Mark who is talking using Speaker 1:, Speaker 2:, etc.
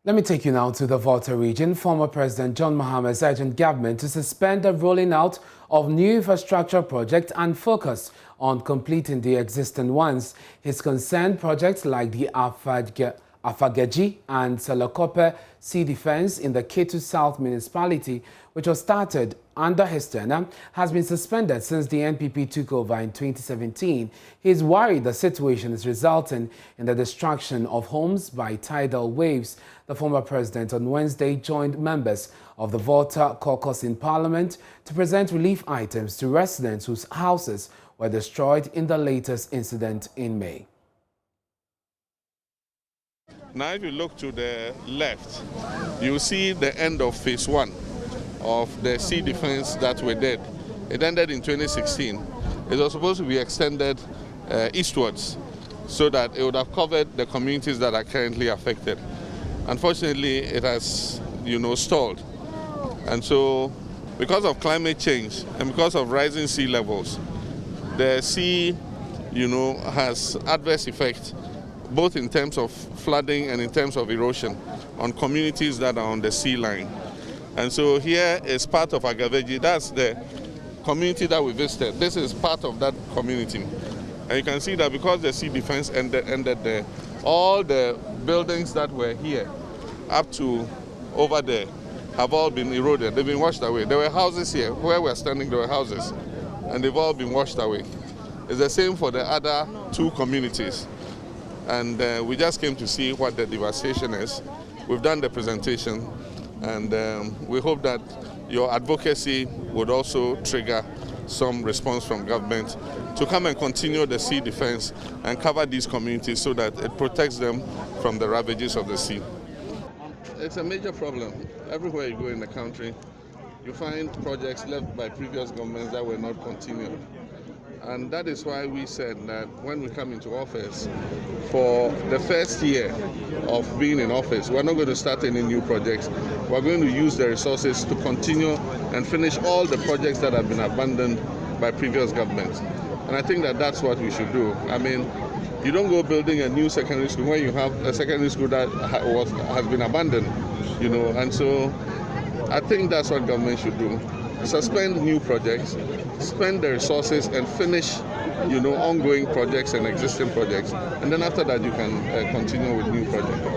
Speaker 1: Let me take you now to the Volta region. Former President John Mahama is urging government to suspend the rolling out of new infrastructure projects and focus on completing the existing ones. His concerned projects like the Afageji and Selekope Sea Defense in the Ketu South municipality, which was started under his tenure, has been suspended since the NPP took over in 2017. He is worried the situation is resulting in the destruction of homes by tidal waves. The former president on Wednesday joined members of the Volta caucus in Parliament to present relief items to residents whose houses were destroyed in the latest incident in May.
Speaker 2: Now, if you look to the left, you see the end of phase 1 of the sea defense that we did. It ended in 2016. It was supposed to be extended eastwards so that it would have covered the communities that are currently affected. Unfortunately, it has, stalled. And so, because of climate change and because of rising sea levels, the sea, has adverse effects both in terms of flooding and in terms of erosion on communities that are on the sea line. And so here is part of Agaveji. That's the community that we visited. This is part of that community. And you can see that because the sea defense ended there, all the buildings that were here up to over there have all been eroded. They've been washed away. There were houses here. Where we're standing, there were houses. And they've all been washed away. It's the same for the other two communities. And we just came to see what the devastation is. We've done the presentation, and we hope that your advocacy would also trigger some response from government to come and continue the sea defense and cover these communities so that it protects them from the ravages of the sea. It's a major problem. Everywhere you go in the country, you find projects left by previous governments that were not continued. And that is why we said that when we come into office, for the first year of being in office, we're not going to start any new projects. We're going to use the resources to continue and finish all the projects that have been abandoned by previous governments. And I think that that's what we should do. I mean, you don't go building a new secondary school when you have a secondary school that has been abandoned, and so I think that's what government should do. Suspend new projects, spend the resources and finish, ongoing projects and existing projects. And then after that, you can continue with new projects.